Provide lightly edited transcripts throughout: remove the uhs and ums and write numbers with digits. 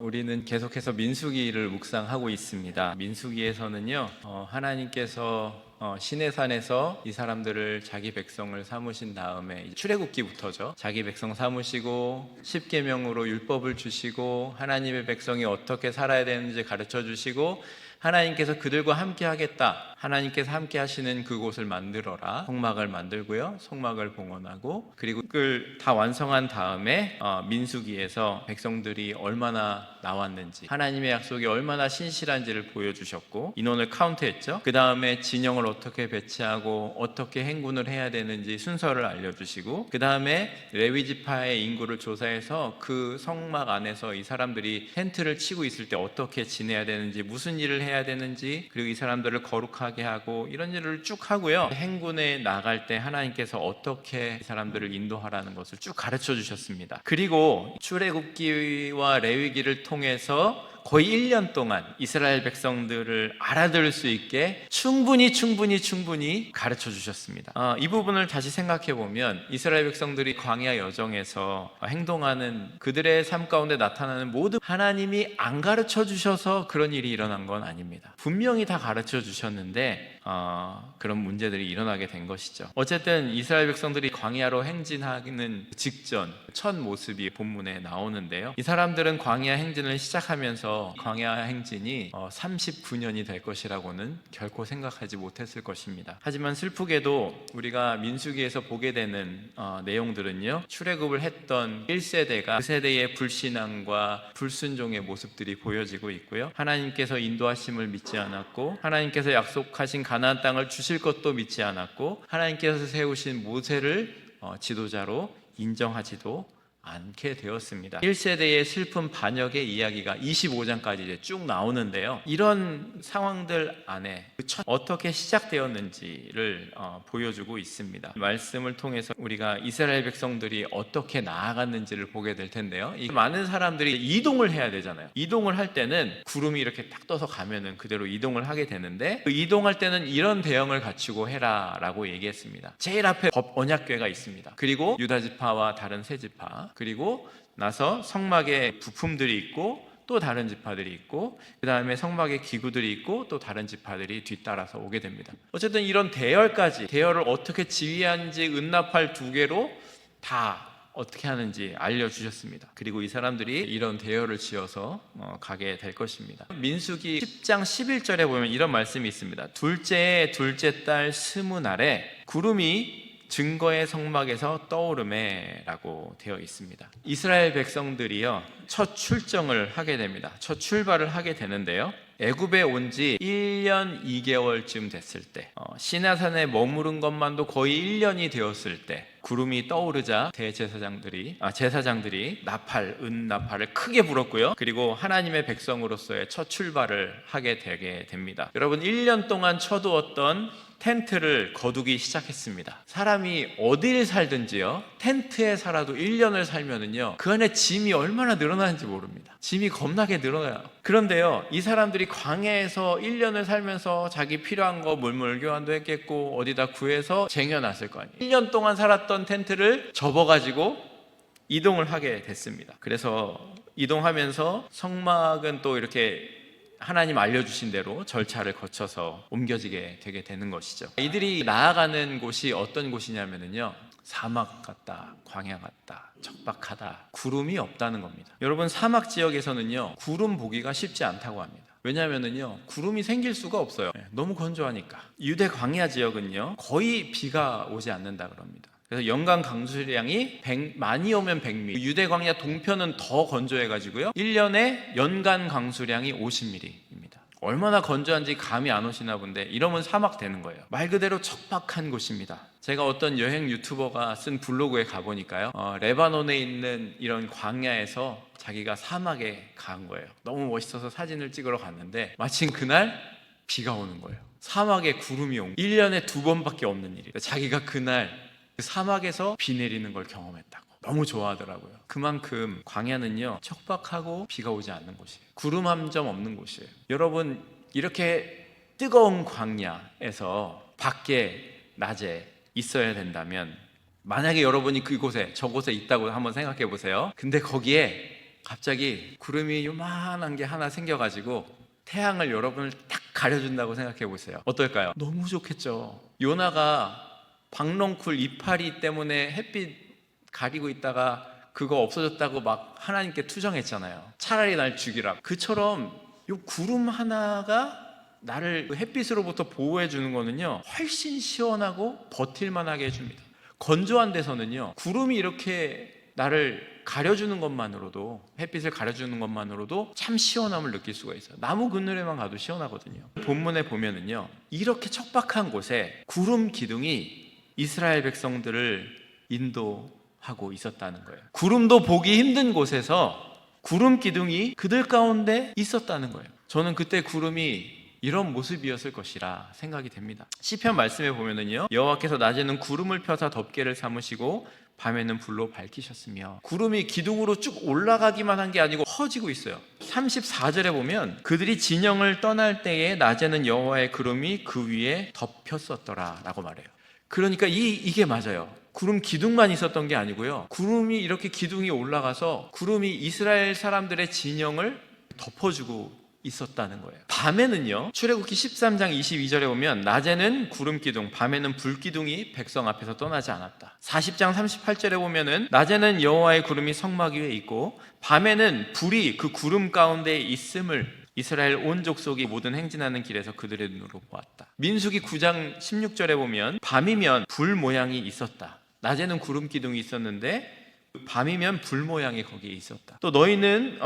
우리는 계속해서 민수기를 묵상하고 있습니다. 민수기에서는요, 하나님께서 시내산에서 이 사람들을 자기 백성을 삼으신 다음에 출애굽기부터죠. 자기 백성 삼으시고 십계명으로 율법을 주시고 하나님의 백성이 어떻게 살아야 되는지 가르쳐 주시고 하나님께서 그들과 함께 하겠다. 하나님께서 함께 하시는 그곳을 만들어라. 성막을 만들고요. 성막을 봉헌하고 그리고 그걸 다 완성한 다음에 민수기에서 백성들이 얼마나 나왔는지 하나님의 약속이 얼마나 신실한지를 보여주셨고 인원을 카운트했죠. 그 다음에 진영을 어떻게 배치하고 어떻게 행군을 해야 되는지 순서를 알려주시고 그 다음에 레위 지파의 인구를 조사해서 그 성막 안에서 이 사람들이 텐트를 치고 있을 때 어떻게 지내야 되는지 무슨 일을 해야 되는지 그리고 이 사람들을 거룩하게 하고 이런 일을 쭉 하고요. 행군에 나갈 때 하나님께서 어떻게 이 사람들을 인도하라는 것을 쭉 가르쳐 주셨습니다. 그리고 출애굽기와 레위기를 통해서 거의 1년 동안 이스라엘 백성들을 알아들을 수 있게 충분히 가르쳐 주셨습니다. 이 부분을 다시 생각해 보면 이스라엘 백성들이 광야 여정에서 행동하는 그들의 삶 가운데 나타나는 모든 하나님이 안 가르쳐 주셔서 그런 일이 일어난 건 아닙니다. 분명히 다 가르쳐 주셨는데 그런 문제들이 일어나게 된 것이죠. 어쨌든 이스라엘 백성들이 광야로 행진하는 직전 첫 모습이 본문에 나오는데요. 이 사람들은 광야 행진을 시작하면서 광야 행진이 39년이 될 것이라고는 결코 생각하지 못했을 것입니다. 하지만 슬프게도 우리가 민수기에서 보게 되는 내용들은요, 출애굽을 했던 1세대가 그 세대의 불신앙과 불순종의 모습들이 보여지고 있고요. 하나님께서 인도하심을 믿지 않았고 하나님께서 약속하신 가나안 땅을 주실 것도 믿지 않았고 하나님께서 세우신 모세를 지도자로 인정하지도 않게 되었습니다. 1세대의 슬픈 반역의 이야기가 25장까지 이제 쭉 나오는데요. 이런 상황들 안에 어떻게 시작되었는지를 보여주고 있습니다. 말씀을 통해서 우리가 이스라엘 백성들이 어떻게 나아갔는지를 보게 될 텐데요. 많은 사람들이 이동을 해야 되잖아요. 이동을 할 때는 구름이 이렇게 딱 떠서 가면은 그대로 이동을 하게 되는데 그 이동할 때는 이런 대형을 갖추고 해라라고 얘기했습니다. 제일 앞에 언약궤가 있습니다. 그리고 유다 지파와 다른 세 지파 그리고 나서 성막에 부품들이 있고 또 다른 지파들이 있고 그 다음에 성막에 기구들이 있고 또 다른 지파들이 뒤따라서 오게 됩니다. 어쨌든 이런 대열을 어떻게 지휘하는지 은나팔 2개로 다 어떻게 하는지 알려주셨습니다. 그리고 이 사람들이 이런 대열을 지어서 가게 될 것입니다. 민수기 10장 11절에 보면 이런 말씀이 있습니다. 둘째 달 스무 날에 구름이 증거의 성막에서 떠오르매 라고 되어 있습니다. 이스라엘 백성들이요 첫 출정을 하게 됩니다. 첫 출발을 하게 되는데요. 애굽에 온 지 1년 2개월쯤 됐을 때 시내산에 머무른 것만도 거의 1년이 되었을 때 구름이 떠오르자 제사장들이 은나팔을 크게 불었고요. 그리고 하나님의 백성으로서의 첫 출발을 하게 되게 됩니다. 여러분 1년 동안 쳐두었던 텐트를 거두기 시작했습니다. 사람이 어딜 살든지요 텐트에 살아도 1년을 살면은요 그 안에 짐이 얼마나 늘어나는지 모릅니다. 짐이 겁나게 늘어나요. 그런데요 이 사람들이 광야에서 1년을 살면서 자기 필요한 거 물물 교환도 했겠고 어디다 구해서 쟁여놨을 거 아니에요. 1년 동안 살았던 텐트를 접어가지고 이동을 하게 됐습니다. 그래서 이동하면서 성막은 또 이렇게 하나님 알려주신 대로 절차를 거쳐서 옮겨지게 되게 되는 것이죠. 이들이 나아가는 곳이 어떤 곳이냐면요 사막 같다, 광야 같다, 척박하다, 구름이 없다는 겁니다. 여러분 사막 지역에서는요 구름 보기가 쉽지 않다고 합니다. 왜냐하면요 구름이 생길 수가 없어요. 너무 건조하니까. 유대 광야 지역은요 거의 비가 오지 않는다 그럽니다. 그래서 연간 강수량이 많이 오면 100mm, 유대 광야 동편은 더 건조해가지고요 1년에 연간 강수량이 50mm입니다. 얼마나 건조한지 감이 안 오시나 본데 이러면 사막 되는 거예요. 말 그대로 척박한 곳입니다. 제가 어떤 여행 유튜버가 쓴 블로그에 가보니까요 레바논에 있는 이런 광야에서 자기가 사막에 간 거예요. 너무 멋있어서 사진을 찍으러 갔는데 마침 그날 비가 오는 거예요. 사막에 구름이 온 1년에 2번밖에 없는 일이에요. 자기가 그날 사막에서 비 내리는 걸 경험했다고 너무 좋아하더라고요. 그만큼 광야는요 척박하고 비가 오지 않는 곳이에요. 구름 한 점 없는 곳이에요. 여러분 이렇게 뜨거운 광야에서 밖에 낮에 있어야 된다면 만약에 여러분이 저곳에 있다고 한번 생각해 보세요. 근데 거기에 갑자기 구름이 요만한 게 하나 생겨가지고 태양을 여러분을 딱 가려준다고 생각해 보세요. 어떨까요? 너무 좋겠죠. 요나가 박넝쿨 이파리 때문에 햇빛 가리고 있다가 그거 없어졌다고 막 하나님께 투정했잖아요. 차라리 날 죽이라. 그처럼 요 구름 하나가 나를 햇빛으로부터 보호해 주는 거는요, 훨씬 시원하고 버틸만하게 해줍니다. 건조한 데서는요, 구름이 이렇게 나를 가려주는 것만으로도, 햇빛을 가려주는 것만으로도 참 시원함을 느낄 수가 있어요. 나무 그늘에만 가도 시원하거든요. 본문에 보면은요, 이렇게 척박한 곳에 구름 기둥이 이스라엘 백성들을 인도하고 있었다는 거예요. 구름도 보기 힘든 곳에서 구름 기둥이 그들 가운데 있었다는 거예요. 저는 그때 구름이 이런 모습이었을 것이라 생각이 됩니다. 시편 말씀에 보면은요, 여호와께서 낮에는 구름을 펴사 덮개를 삼으시고 밤에는 불로 밝히셨으며, 구름이 기둥으로 쭉 올라가기만 한 게 아니고 퍼지고 있어요. 34절에 보면 그들이 진영을 떠날 때에 낮에는 여호와의 구름이 그 위에 덮였었더라 라고 말해요. 그러니까 이게 맞아요. 구름 기둥만 있었던 게 아니고요, 구름이 이렇게 기둥이 올라가서 구름이 이스라엘 사람들의 진영을 덮어주고 있었다는 거예요. 밤에는요, 출애굽기 13장 22절에 보면 낮에는 구름 기둥, 밤에는 불 기둥이 백성 앞에서 떠나지 않았다. 40장 38절에 보면은 낮에는 여호와의 구름이 성막 위에 있고 밤에는 불이 그 구름 가운데 있음을 이스라엘 온 족속이 모든 행진하는 길에서 그들의 눈으로 보았다. 민수기 9장 16절에 보면 밤이면 불 모양이 있었다. 낮에는 구름 기둥이 있었는데 밤이면 불 모양이 거기에 있었다. 또 너희는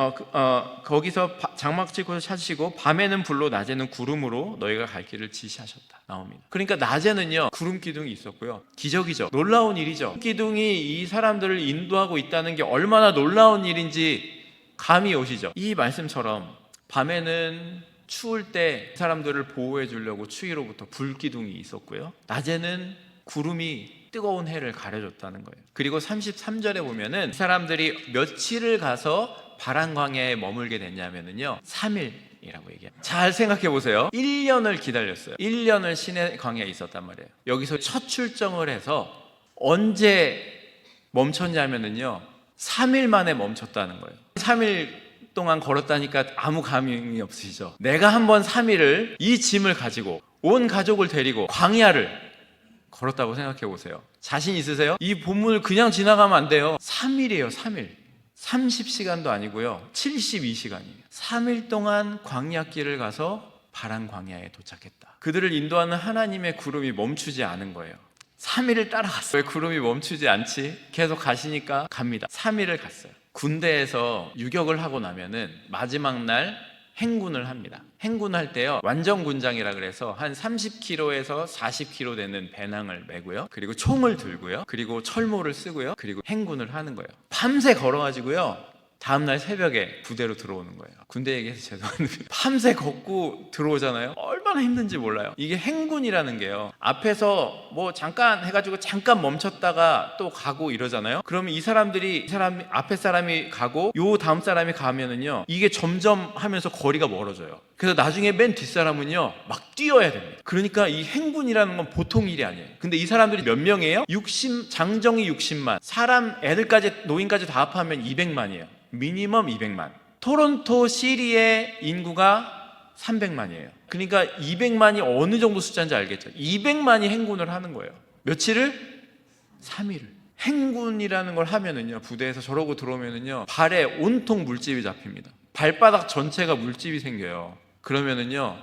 거기서 장막질 곳을 찾으시고 밤에는 불로 낮에는 구름으로 너희가 갈 길을 지시하셨다 나옵니다. 그러니까 낮에는요, 구름 기둥이 있었고요. 기적이죠. 놀라운 일이죠. 기둥이 이 사람들을 인도하고 있다는 게 얼마나 놀라운 일인지 감이 오시죠. 이 말씀처럼 밤에는 추울 때 사람들을 보호해 주려고 추위로부터 불 기둥이 있었고요, 낮에는 구름이 뜨거운 해를 가려줬다는 거예요. 그리고 33절에 보면은 사람들이 며칠을 가서 바란 광야에 머물게 됐냐면요, 3일이라고 얘기해요. 잘 생각해 보세요. 1년을 기다렸어요. 1년을 시내 광야에 있었단 말이에요. 여기서 첫 출정을 해서 언제 멈췄냐면요, 3일 만에 멈췄다는 거예요. 3일 동안 걸었다니까 아무 감흥이 없으시죠? 내가 한번 3일을 이 짐을 가지고 온 가족을 데리고 광야를 걸었다고 생각해 보세요. 자신 있으세요? 이 본문을 그냥 지나가면 안 돼요. 3일이에요. 3일. 30시간도 아니고요, 72시간이에요. 3일 동안 광야길을 가서 바란 광야에 도착했다. 그들을 인도하는 하나님의 구름이 멈추지 않은 거예요. 3일을 따라갔어요. 왜 구름이 멈추지 않지? 계속 가시니까 갑니다. 3일을 갔어요. 군대에서 유격을 하고 나면은 마지막 날 행군을 합니다. 행군할 때요, 완전 군장이라 그래서 한 30kg에서 40kg 되는 배낭을 메고요, 그리고 총을 들고요, 그리고 철모를 쓰고요, 그리고 행군을 하는 거예요. 밤새 걸어가지고요, 다음날 새벽에 부대로 들어오는 거예요. 군대 얘기해서 죄송합니다. 밤새 걷고 들어오잖아요. 얼마나 힘든지 몰라요. 이게 행군이라는 게요, 앞에서 뭐 잠깐 해가지고 잠깐 멈췄다가 또 가고 이러잖아요. 그러면 이 사람 앞에 사람이 가고 요 다음 사람이 가면은요, 이게 점점 하면서 거리가 멀어져요. 그래서 나중에 맨 뒷사람은요 막 뛰어야 됩니다. 그러니까 이 행군이라는 건 보통 일이 아니에요. 근데 이 사람들이 몇 명이에요? 장정이 60만, 사람 애들까지 노인까지 다 합하면 200만이에요 미니멈 200만. 토론토 시리의 인구가 300만이에요 그러니까 200만이 어느 정도 숫자인지 알겠죠? 200만이 행군을 하는 거예요. 며칠을? 3일을. 행군이라는 걸 하면은요, 부대에서 저러고 들어오면은요, 발에 온통 물집이 잡힙니다. 발바닥 전체가 물집이 생겨요. 그러면은요,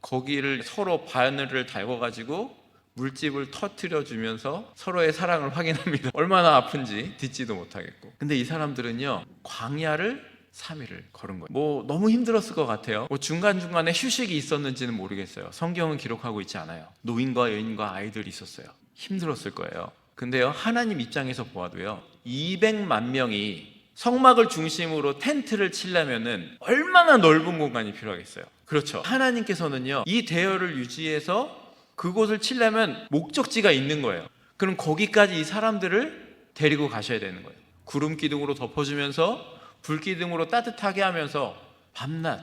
거기를 서로 바늘을 달궈가지고 물집을 터뜨려 주면서 서로의 사랑을 확인합니다. 얼마나 아픈지 듣지도 못하겠고. 근데 이 사람들은요, 광야를 3일을 걸은 거예요. 뭐 너무 힘들었을 것 같아요. 뭐 중간중간에 휴식이 있었는지는 모르겠어요. 성경은 기록하고 있지 않아요. 노인과 여인과 아이들이 있었어요. 힘들었을 거예요. 근데요, 하나님 입장에서 보아도요, 200만 명이 성막을 중심으로 텐트를 치려면은 얼마나 넓은 공간이 필요하겠어요. 그렇죠. 하나님께서는요, 이 대열을 유지해서 그곳을 치려면 목적지가 있는 거예요. 그럼 거기까지 이 사람들을 데리고 가셔야 되는 거예요. 구름 기둥으로 덮어주면서 불 기둥으로 따뜻하게 하면서 밤낮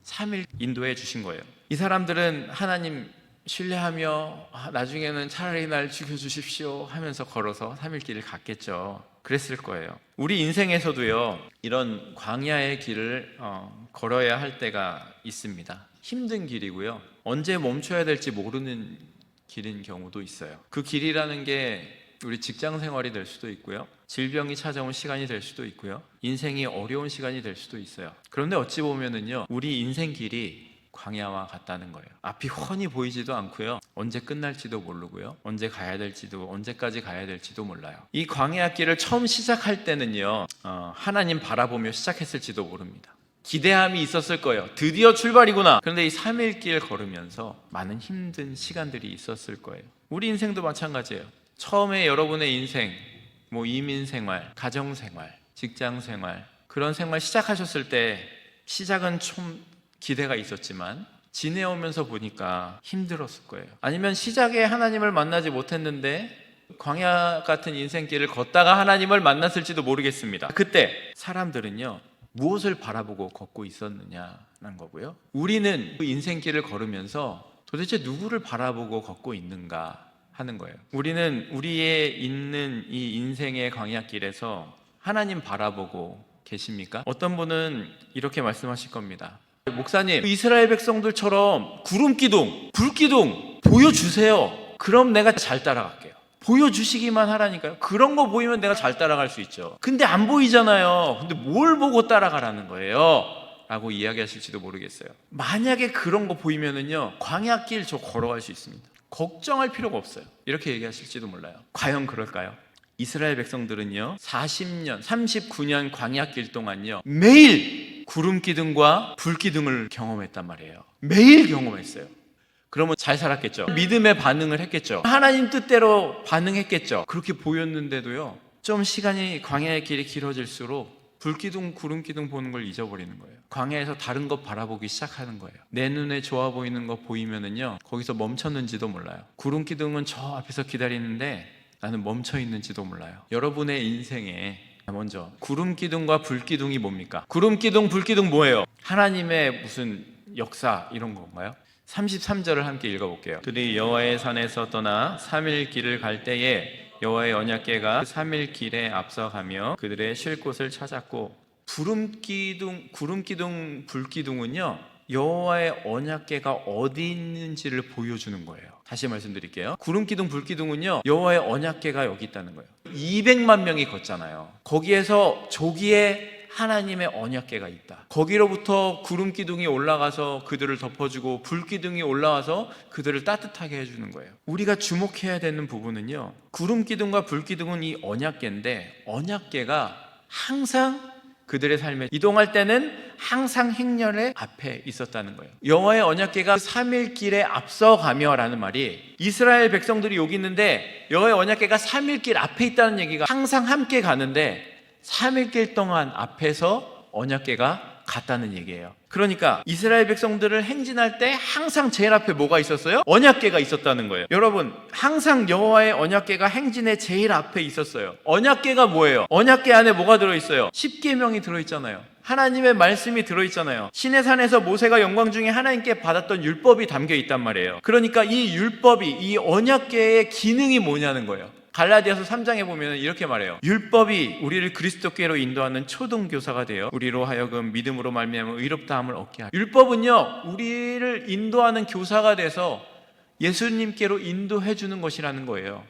3일 인도해 주신 거예요. 이 사람들은 하나님 신뢰하며 나중에는 차라리 날 죽여주십시오 하면서 걸어서 3일 길을 갔겠죠. 그랬을 거예요. 우리 인생에서도요, 이런 광야의 길을 걸어야 할 때가 있습니다. 힘든 길이고요, 언제 멈춰야 될지 모르는 길인 경우도 있어요. 그 길이라는 게 우리 직장 생활이 될 수도 있고요, 질병이 찾아온 시간이 될 수도 있고요, 인생이 어려운 시간이 될 수도 있어요. 그런데 어찌 보면은요, 우리 인생 길이 광야와 같다는 거예요. 앞이 훤히 보이지도 않고요, 언제 끝날지도 모르고요, 언제까지 가야 될지도 몰라요. 이 광야 길을 처음 시작할 때는요, 하나님 바라보며 시작했을지도 모릅니다. 기대함이 있었을 거예요. 드디어 출발이구나. 그런데 이 3일 길 걸으면서 많은 힘든 시간들이 있었을 거예요. 우리 인생도 마찬가지예요. 처음에 여러분의 인생, 이민 생활, 가정 생활, 직장 생활, 그런 생활 시작하셨을 때 시작은 좀 기대가 있었지만 지내오면서 보니까 힘들었을 거예요. 아니면 시작에 하나님을 만나지 못했는데 광야 같은 인생길을 걷다가 하나님을 만났을지도 모르겠습니다. 그때 사람들은요, 무엇을 바라보고 걷고 있었느냐는 거고요, 우리는 그 인생길을 걸으면서 도대체 누구를 바라보고 걷고 있는가 하는 거예요. 우리는 우리의 있는 이 인생의 광야길에서 하나님 바라보고 계십니까? 어떤 분은 이렇게 말씀하실 겁니다. 목사님, 이스라엘 백성들처럼 구름 기둥, 불 기둥 보여주세요. 그럼 내가 잘 따라갈게요. 보여주시기만 하라니까요. 그런 거 보이면 내가 잘 따라갈 수 있죠. 근데 안 보이잖아요. 근데 뭘 보고 따라가라는 거예요? 라고 이야기하실지도 모르겠어요. 만약에 그런 거 보이면은요, 광야길 저 걸어갈 수 있습니다. 걱정할 필요가 없어요. 이렇게 얘기하실지도 몰라요. 과연 그럴까요? 이스라엘 백성들은요, 39년 광야길 동안요, 매일 구름 기둥과 불 기둥을 경험했단 말이에요. 매일 경험했어요. 그러면 잘 살았겠죠. 믿음의 반응을 했겠죠. 하나님 뜻대로 반응했겠죠. 그렇게 보였는데도요, 좀 시간이 광야의 길이 길어질수록 불기둥, 구름기둥 보는 걸 잊어버리는 거예요. 광야에서 다른 것 바라보기 시작하는 거예요. 내 눈에 좋아 보이는 거 보이면은요, 거기서 멈췄는지도 몰라요. 구름기둥은 저 앞에서 기다리는데 나는 멈춰 있는지도 몰라요. 여러분의 인생에 먼저 구름기둥과 불기둥이 뭡니까? 구름기둥, 불기둥 뭐예요? 하나님의 무슨 역사 이런 건가요? 33절을 함께 읽어볼게요. 그들이 여호와의 산에서 떠나 3일 길을 갈 때에 여호와의 언약궤가 3일 길에 앞서가며 그들의 쉴 곳을 찾았고, 구름기둥, 불기둥은요, 여호와의 언약궤가 어디 있는지를 보여주는 거예요. 다시 말씀드릴게요. 구름기둥, 불기둥은요, 여호와의 언약궤가 여기 있다는 거예요. 200만 명이 걷잖아요. 거기에서 조기에 하나님의 언약궤가 있다. 거기로부터 구름기둥이 올라가서 그들을 덮어주고 불기둥이 올라와서 그들을 따뜻하게 해주는 거예요. 우리가 주목해야 되는 부분은요, 구름기둥과 불기둥은 이 언약궤인데, 언약궤가 항상 그들의 삶에 이동할 때는 항상 행렬의 앞에 있었다는 거예요. 여호와의 언약궤가 3일 길에 앞서가며 라는 말이, 이스라엘 백성들이 여기 있는데 여호와의 언약궤가 3일 길 앞에 있다는 얘기가 항상 함께 가는데 3일 길 동안 앞에서 언약궤가 갔다는 얘기예요. 그러니까 이스라엘 백성들을 행진할 때 항상 제일 앞에 뭐가 있었어요? 언약궤가 있었다는 거예요. 여러분, 항상 여호와의 언약궤가 행진의 제일 앞에 있었어요. 언약궤가 뭐예요? 언약궤 안에 뭐가 들어있어요? 십계명이 들어있잖아요. 하나님의 말씀이 들어있잖아요. 시내산에서 모세가 영광 중에 하나님께 받았던 율법이 담겨 있단 말이에요. 그러니까 이 율법이, 이 언약궤의 기능이 뭐냐는 거예요. 갈라디아서 3장에 보면 이렇게 말해요. 율법이 우리를 그리스도께로 인도하는 초등교사가 되어 우리로 하여금 믿음으로 말미암아 의롭다함을 얻게 하라. 율법은요, 우리를 인도하는 교사가 돼서 예수님께로 인도해 주는 것이라는 거예요.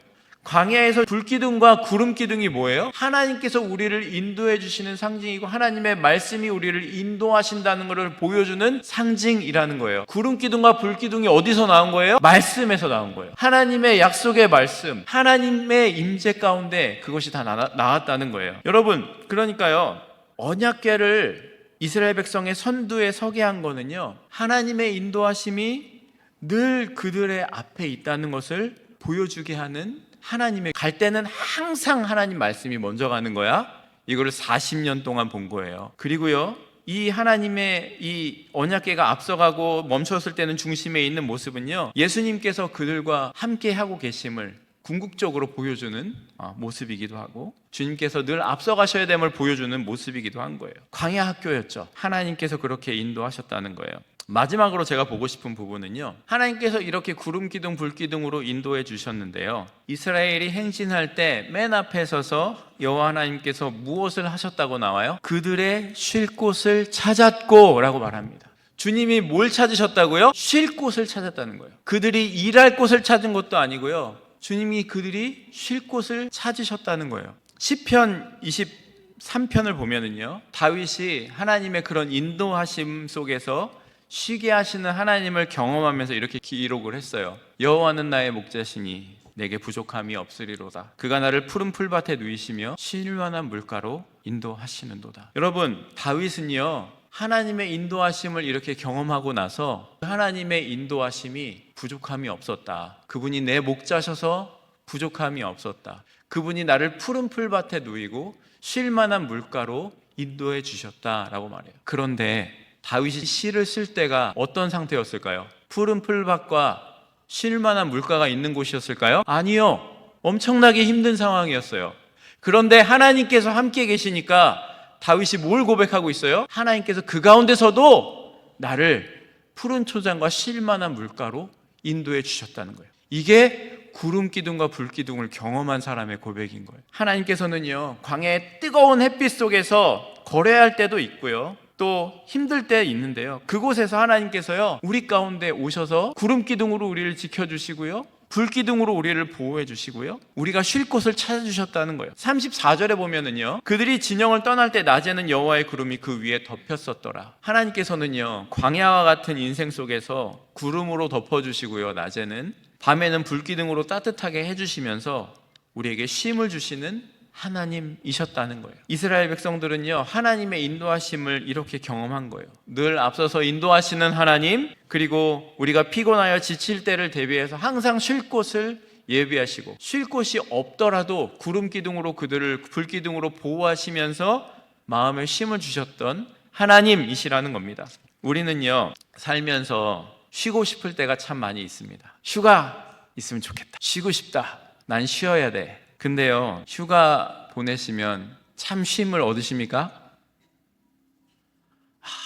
광야에서 불기둥과 구름기둥이 뭐예요? 하나님께서 우리를 인도해 주시는 상징이고, 하나님의 말씀이 우리를 인도하신다는 것을 보여주는 상징이라는 거예요. 구름기둥과 불기둥이 어디서 나온 거예요? 말씀에서 나온 거예요. 하나님의 약속의 말씀, 하나님의 임재 가운데 그것이 다 나왔다는 거예요. 여러분, 그러니까요, 언약궤를 이스라엘 백성의 선두에 서게 한 거는요, 하나님의 인도하심이 늘 그들의 앞에 있다는 것을 보여주게 하는, 하나님의 갈 때는 항상 하나님 말씀이 먼저 가는 거야. 이거를 40년 동안 본 거예요. 그리고요, 이 하나님의 이 언약궤가 앞서가고 멈췄을 때는 중심에 있는 모습은요, 예수님께서 그들과 함께 하고 계심을 궁극적으로 보여주는 모습이기도 하고, 주님께서 늘 앞서가셔야 됨을 보여주는 모습이기도 한 거예요. 광야 학교였죠. 하나님께서 그렇게 인도하셨다는 거예요. 마지막으로 제가 보고 싶은 부분은요, 하나님께서 이렇게 구름 기둥 불 기둥으로 인도해 주셨는데요, 이스라엘이 행진할 때 맨 앞에 서서 여호와 하나님께서 무엇을 하셨다고 나와요? 그들의 쉴 곳을 찾았고 라고 말합니다. 주님이 뭘 찾으셨다고요? 쉴 곳을 찾았다는 거예요. 그들이 일할 곳을 찾은 것도 아니고요, 주님이 그들이 쉴 곳을 찾으셨다는 거예요. 시편 23편을 보면은요, 다윗이 하나님의 그런 인도하심 속에서 쉬게 하시는 하나님을 경험하면서 이렇게 기록을 했어요. 여호와는 나의 목자시니 내게 부족함이 없으리로다. 그가 나를 푸른 풀밭에 누이시며 쉴 만한 물가로 인도하시는도다. 여러분, 다윗은요, 하나님의 인도하심을 이렇게 경험하고 나서 하나님의 인도하심이 부족함이 없었다. 그분이 내 목자셔서 부족함이 없었다. 그분이 나를 푸른 풀밭에 누이고 쉴 만한 물가로 인도해 주셨다라고 말해요. 그런데 다윗이 시를 쓸 때가 어떤 상태였을까요? 푸른 풀밭과 쉴 만한 물가가 있는 곳이었을까요? 아니요. 엄청나게 힘든 상황이었어요. 그런데 하나님께서 함께 계시니까 다윗이 뭘 고백하고 있어요? 하나님께서 그 가운데서도 나를 푸른 초장과 쉴 만한 물가로 인도해 주셨다는 거예요. 이게 구름 기둥과 불 기둥을 경험한 사람의 고백인 거예요. 하나님께서는요, 광야의 뜨거운 햇빛 속에서 거래할 때도 있고요, 또 힘들 때 있는데요, 그곳에서 하나님께서요, 우리 가운데 오셔서 구름 기둥으로 우리를 지켜주시고요, 불 기둥으로 우리를 보호해 주시고요, 우리가 쉴 곳을 찾아주셨다는 거예요. 34절에 보면은요, 그들이 진영을 떠날 때 낮에는 여호와의 구름이 그 위에 덮였었더라. 하나님께서는요, 광야와 같은 인생 속에서 구름으로 덮어주시고요, 낮에는, 밤에는 불 기둥으로 따뜻하게 해주시면서 우리에게 쉼을 주시는 하나님이셨다는 거예요. 이스라엘 백성들은요, 하나님의 인도하심을 이렇게 경험한 거예요. 늘 앞서서 인도하시는 하나님, 그리고 우리가 피곤하여 지칠 때를 대비해서 항상 쉴 곳을 예비하시고, 쉴 곳이 없더라도 구름 기둥으로 그들을 불 기둥으로 보호하시면서 마음에 쉼을 주셨던 하나님이시라는 겁니다. 우리는요, 살면서 쉬고 싶을 때가 참 많이 있습니다. 휴가 있으면 좋겠다. 쉬고 싶다. 난 쉬어야 돼. 근데요, 휴가 보내시면 참 쉼을 얻으십니까?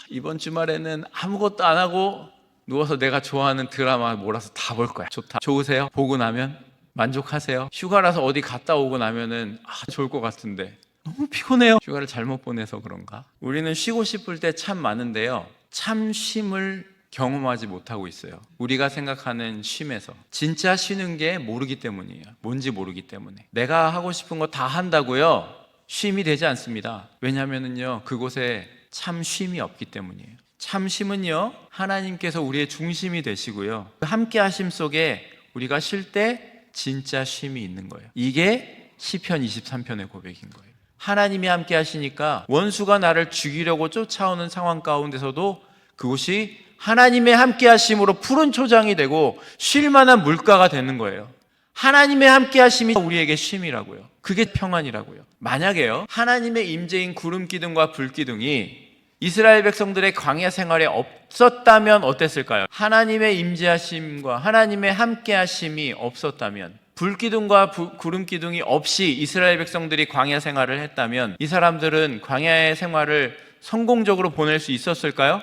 이번 주말에는 아무것도 안 하고 누워서 내가 좋아하는 드라마 몰아서 다 볼 거야. 좋다. 좋으세요? 보고 나면 만족하세요? 휴가라서 어디 갔다 오고 나면은 좋을 것 같은데 너무 피곤해요. 휴가를 잘못 보내서 그런가? 우리는 쉬고 싶을 때 참 많은데요, 참 쉼을 경험하지 못하고 있어요. 우리가 생각하는 쉼에서 진짜 쉬는 게 모르기 때문이에요. 뭔지 모르기 때문에. 내가 하고 싶은 거 다 한다고요, 쉼이 되지 않습니다. 왜냐하면요, 그곳에 참 쉼이 없기 때문이에요. 참 쉼은요, 하나님께서 우리의 중심이 되시고요, 함께 하심 속에 우리가 쉴 때 진짜 쉼이 있는 거예요. 이게 시편 23편의 고백인 거예요. 하나님이 함께 하시니까 원수가 나를 죽이려고 쫓아오는 상황 가운데서도 그곳이 하나님의 함께 하심으로 푸른 초장이 되고 쉴 만한 물가가 되는 거예요. 하나님의 함께 하심이 우리에게 쉼이라고요. 그게 평안이라고요. 만약에요, 하나님의 임재인 구름 기둥과 불 기둥이 이스라엘 백성들의 광야 생활에 없었다면 어땠을까요? 하나님의 임재하심과 하나님의 함께 하심이 없었다면, 불 기둥과 구름 기둥이 없이 이스라엘 백성들이 광야 생활을 했다면 이 사람들은 광야의 생활을 성공적으로 보낼 수 있었을까요?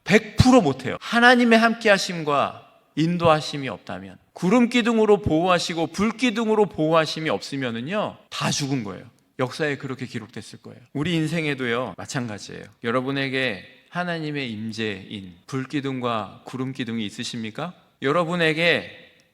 100% 못해요. 하나님의 함께 하심과 인도하심이 없다면, 구름 기둥으로 보호하시고 불 기둥으로 보호하심이 없으면은요, 다 죽은 거예요. 역사에 그렇게 기록됐을 거예요. 우리 인생에도요, 마찬가지예요. 여러분에게 하나님의 임재인 불 기둥과 구름 기둥이 있으십니까? 여러분에게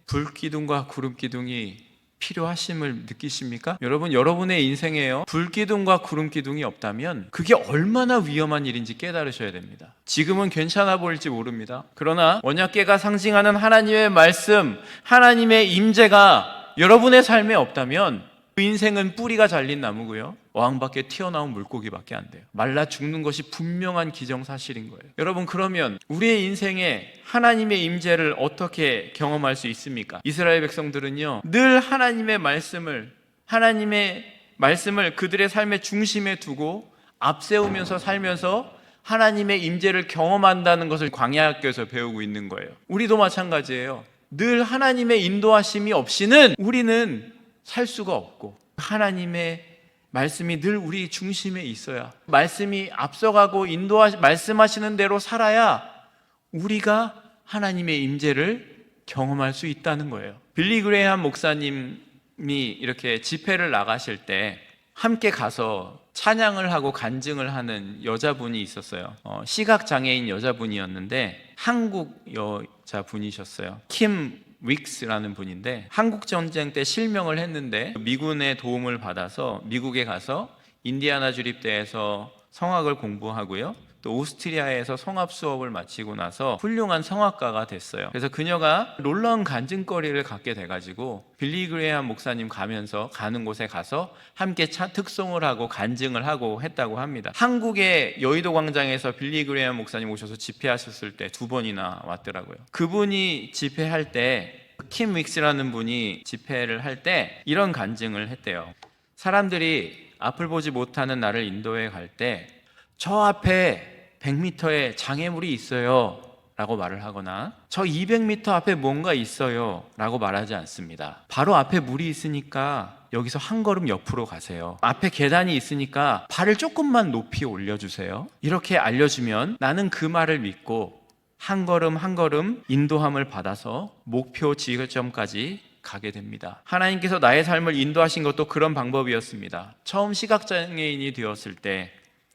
불 기둥과 구름 기둥이 필요하심을 느끼십니까? 여러분의 인생에요, 불 기둥과 구름 기둥이 없다면 그게 얼마나 위험한 일인지 깨달으셔야 됩니다. 지금은 괜찮아 보일지 모릅니다. 그러나 언약궤가 상징하는 하나님의 말씀, 하나님의 임재가 여러분의 삶에 없다면 그 인생은 뿌리가 잘린 나무고요, 어항 밖에 튀어나온 물고기밖에 안 돼요. 말라 죽는 것이 분명한 기정사실인 거예요. 여러분, 그러면 우리의 인생에 하나님의 임재를 어떻게 경험할 수 있습니까? 이스라엘 백성들은요, 늘 하나님의 말씀을 그들의 삶의 중심에 두고 앞세우면서 살면서 하나님의 임재를 경험한다는 것을 광야학교에서 배우고 있는 거예요. 우리도 마찬가지예요. 늘 하나님의 인도하심이 없이는 우리는 살 수가 없고, 하나님의 말씀이 늘 우리 중심에 있어야, 말씀이 앞서가고 말씀하시는 대로 살아야 우리가 하나님의 임재를 경험할 수 있다는 거예요. 빌리 그레이엄 목사님이 이렇게 집회를 나가실 때 함께 가서 찬양을 하고 간증을 하는 여자분이 있었어요. 시각장애인 여자분이었는데 한국 여자분이셨어요. 킴 윅스라는 분인데 한국 전쟁 때 실명을 했는데 미군의 도움을 받아서 미국에 가서 인디아나 주립대에서 성악을 공부하고요. 또 오스트리아에서 성악 수업을 마치고 나서 훌륭한 성악가가 됐어요. 그래서 그녀가 놀라운 간증거리를 갖게 돼가지고 빌리 그레이엄 목사님 가는 곳에 가서 함께 특송을 하고 간증을 하고 했다고 합니다. 한국의 여의도 광장에서 빌리 그레이엄 목사님 오셔서 집회하셨을 때 2번이나 왔더라고요. 그분이 집회할 때 킴 윅스라는 분이 집회를 할 때 이런 간증을 했대요. 사람들이 앞을 보지 못하는 나를 인도해 갈 때 저 앞에 100m에 장애물이 있어요 라고 말을 하거나 저 200m 앞에 뭔가 있어요 라고 말하지 않습니다. 바로 앞에 물이 있으니까 여기서 한 걸음 옆으로 가세요. 앞에 계단이 있으니까 발을 조금만 높이 올려주세요. 이렇게 알려주면 나는 그 말을 믿고 한 걸음 한 걸음 인도함을 받아서 목표 지점까지 가게 됩니다. 하나님께서 나의 삶을 인도하신 것도 그런 방법이었습니다. 처음 시각장애인이 되었을 때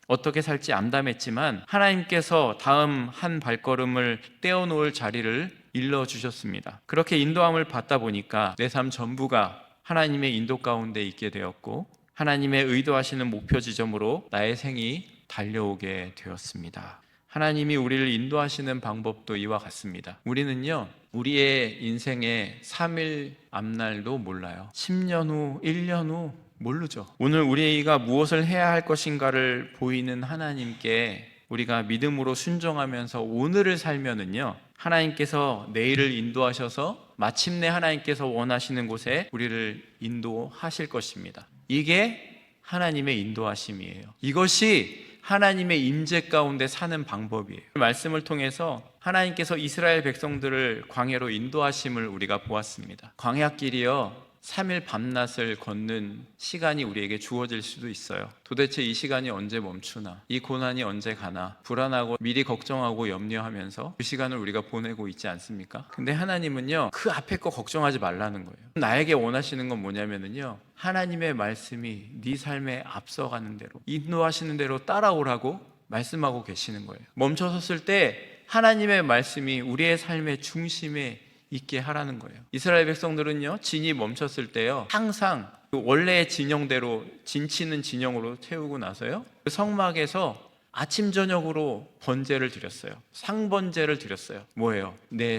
어떻게 살지 암담했지만 하나님께서 다음 한 발걸음을 떼어놓을 자리를 일러주셨습니다. 그렇게 인도함을 받다 보니까 내 삶 전부가 하나님의 인도 가운데 있게 되었고 하나님의 의도하시는 목표 지점으로 나의 생이 달려오게 되었습니다. 하나님이 우리를 인도하시는 방법도 이와 같습니다. 우리는요, 우리의 인생의 3일 앞날도 몰라요. 10년 후, 1년 후 모르죠. 오늘 우리가 무엇을 해야 할 것인가를 보이는 하나님께 우리가 믿음으로 순종하면서 오늘을 살면은요, 하나님께서 내일을 인도하셔서 마침내 하나님께서 원하시는 곳에 우리를 인도하실 것입니다. 이게 하나님의 인도하심이에요. 이것이 하나님의 임재 가운데 사는 방법이에요. 말씀을 통해서 하나님께서 이스라엘 백성들을 광야로 인도하심을 우리가 보았습니다. 광야길이요 3일 밤낮을 걷는 시간이 우리에게 주어질 수도 있어요. 도대체 이 시간이 언제 멈추나, 이 고난이 언제 가나 불안하고 미리 걱정하고 염려하면서 그 시간을 우리가 보내고 있지 않습니까? 근데 하나님은요 그 앞에 거 걱정하지 말라는 거예요. 나에게 원하시는 건 뭐냐면요, 하나님의 말씀이 네 삶에 앞서가는 대로 인도하시는 대로 따라오라고 말씀하고 계시는 거예요. 멈춰섰을 때 하나님의 말씀이 우리의 삶의 중심에 있게 하라는 거예요. 이스라엘 백성들은요 진이 멈췄을 때요 항상 그 원래의 진영대로 진치는 진영으로 태우고 나서요 그 성막에서 아침 저녁으로 번제를 드렸어요. 상번제를 드렸어요. 뭐예요?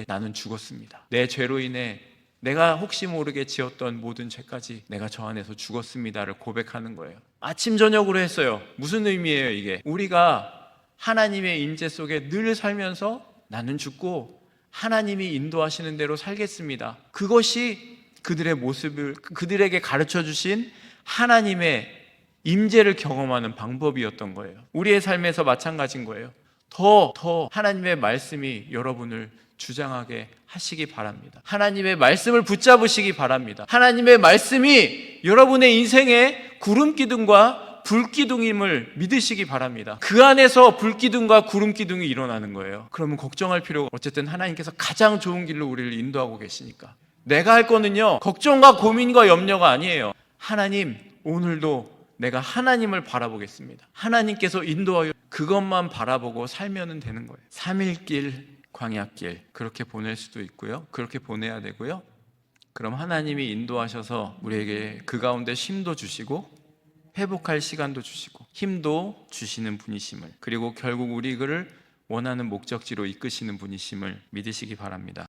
나는 죽었습니다. 내 죄로 인해 내가 혹시 모르게 지었던 모든 죄까지 내가 저 안에서 죽었습니다를 고백하는 거예요. 아침 저녁으로 했어요. 무슨 의미예요 이게? 우리가 하나님의 임재 속에 늘 살면서 나는 죽고 하나님이 인도하시는 대로 살겠습니다. 그것이 그들의 모습을 그들에게 가르쳐 주신 하나님의 임재를 경험하는 방법이었던 거예요. 우리의 삶에서 마찬가지인 거예요. 더 하나님의 말씀이 여러분을 주장하게 하시기 바랍니다. 하나님의 말씀을 붙잡으시기 바랍니다. 하나님의 말씀이 여러분의 인생의 구름기둥과 불기둥임을 믿으시기 바랍니다. 그 안에서 불기둥과 구름기둥이 일어나는 거예요. 그러면 걱정할 필요가, 어쨌든 하나님께서 가장 좋은 길로 우리를 인도하고 계시니까. 내가 할 거는요 걱정과 고민과 염려가 아니에요. 하나님, 오늘도 내가 하나님을 바라보겠습니다. 하나님께서 인도하여 그것만 바라보고 살면 되는 거예요. 3일길 광야길 그렇게 보낼 수도 있고요, 그렇게 보내야 되고요. 그럼 하나님이 인도하셔서 우리에게 그 가운데 쉼도 주시고 회복할 시간도 주시고 힘도 주시는 분이심을, 그리고 결국 우리를 원하는 목적지로 이끄시는 분이심을 믿으시기 바랍니다.